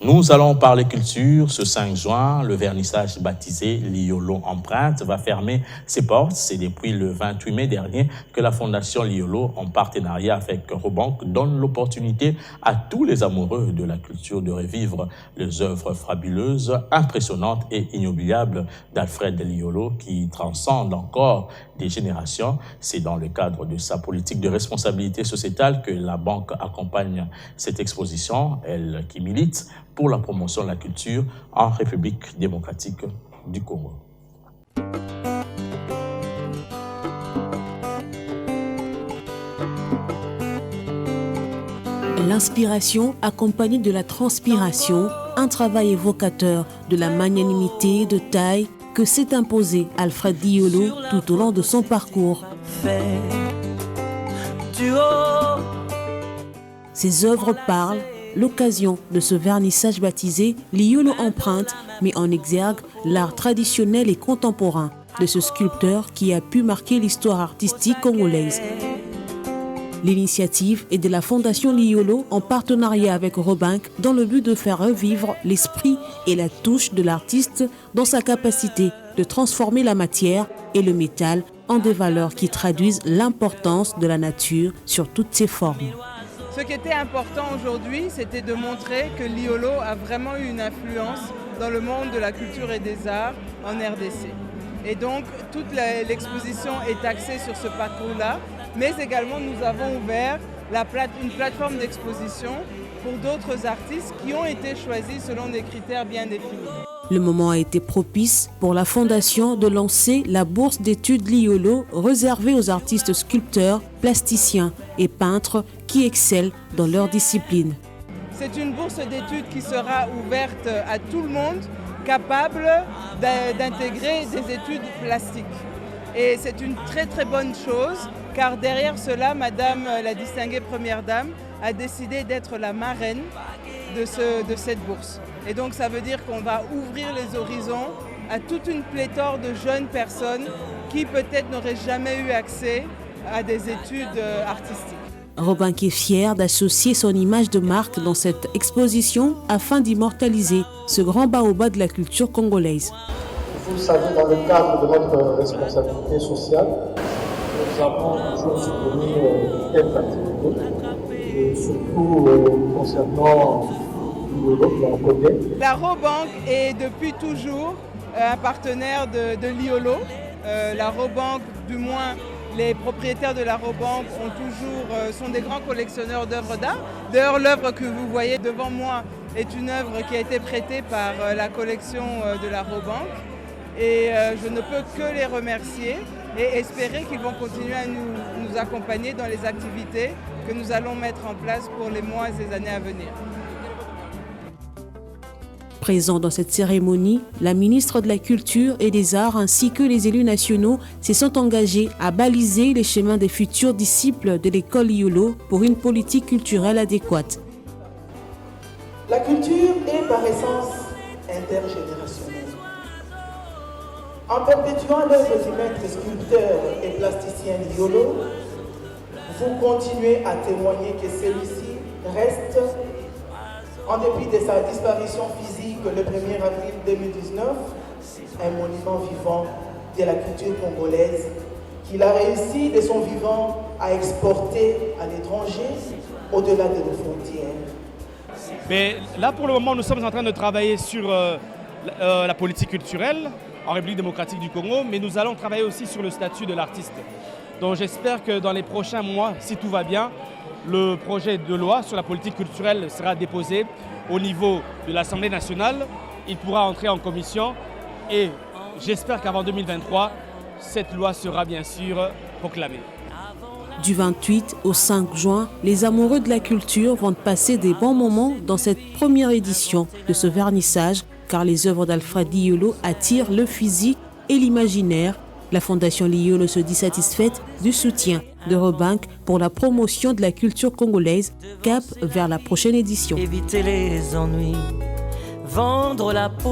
Nous allons parler culture. Ce 5 juin, le vernissage baptisé Liolo Empreinte va fermer ses portes. C'est depuis le 28 mai dernier que la Fondation Liolo, en partenariat avec Robank, donne l'opportunité à tous les amoureux de la culture de revivre les œuvres fabuleuses, impressionnantes et inoubliables d'Alfred Liolo qui transcendent encore des générations. C'est dans le cadre de sa politique de responsabilité sociétale que la banque accompagne cette exposition, elle qui milite pour la promotion de la culture en République démocratique du Congo. L'inspiration accompagnée de la transpiration, un travail évocateur de la magnanimité de taille que s'est imposé Alfred Liolo tout au long de son parcours. Ses œuvres parlent. L'occasion de ce vernissage baptisé Liolo Empreinte met en exergue l'art traditionnel et contemporain de ce sculpteur qui a pu marquer l'histoire artistique congolaise. L'initiative est de la Fondation Liolo en partenariat avec Robank dans le but de faire revivre l'esprit et la touche de l'artiste dans sa capacité de transformer la matière et le métal en des valeurs qui traduisent l'importance de la nature sur toutes ses formes. Ce qui était important aujourd'hui, c'était de montrer que Liolo a vraiment eu une influence dans le monde de la culture et des arts en RDC. Et donc, toute l'exposition est axée sur ce parcours-là, mais également nous avons ouvert une plateforme d'exposition pour d'autres artistes qui ont été choisis selon des critères bien définis. Le moment a été propice pour la Fondation de lancer la bourse d'études Liolo réservée aux artistes sculpteurs, plasticiens et peintres qui excellent dans leur discipline. C'est une bourse d'études qui sera ouverte à tout le monde, capable d'intégrer des études plastiques. Et c'est une très très bonne chose, car derrière cela, Madame la distinguée Première Dame a décidé d'être la marraine de cette bourse. Et donc ça veut dire qu'on va ouvrir les horizons à toute une pléthore de jeunes personnes qui peut-être n'auraient jamais eu accès à des études artistiques. Robank est fier d'associer son image de marque dans cette exposition afin d'immortaliser ce grand baobab de la culture congolaise. Vous le savez, dans le cadre de notre responsabilité sociale, nous avons toujours soutenu quelques activités, surtout concernant la Robank est depuis toujours un partenaire de Liolo. La Robank, du moins les propriétaires de la Robank sont des grands collectionneurs d'œuvres d'art. D'ailleurs, l'œuvre que vous voyez devant moi est une œuvre qui a été prêtée par la collection de la Robank. Et je ne peux que les remercier et espérer qu'ils vont continuer à nous accompagner dans les activités que nous allons mettre en place pour les mois et les années à venir. Présent dans cette cérémonie, la ministre de la Culture et des Arts ainsi que les élus nationaux se sont engagés à baliser les chemins des futurs disciples de l'école Liolo pour une politique culturelle adéquate. La culture est par essence intergénérationnelle. En perpétuant l'œuvre du maître sculpteur et plasticien Liolo, vous continuez à témoigner que celui-ci reste, en dépit de sa disparition physique le 1er avril 2019, un monument vivant de la culture congolaise qu'il a réussi de son vivant à exporter à l'étranger, au-delà de nos frontières. Mais là, pour le moment, nous sommes en train de travailler sur la politique culturelle en République démocratique du Congo, mais nous allons travailler aussi sur le statut de l'artiste. Donc j'espère que dans les prochains mois, si tout va bien, le projet de loi sur la politique culturelle sera déposé au niveau de l'Assemblée nationale. Il pourra entrer en commission et j'espère qu'avant 2023, cette loi sera bien sûr proclamée. Du 28 au 5 juin, les amoureux de la culture vont passer des bons moments dans cette première édition de ce vernissage, car les œuvres d'Alfred Liolo attirent le physique et l'imaginaire. La Fondation Liolo se dit satisfaite du soutien de Robank pour la promotion de la culture congolaise, cap vers la prochaine édition. Éviter les ennuis, vendre la peau.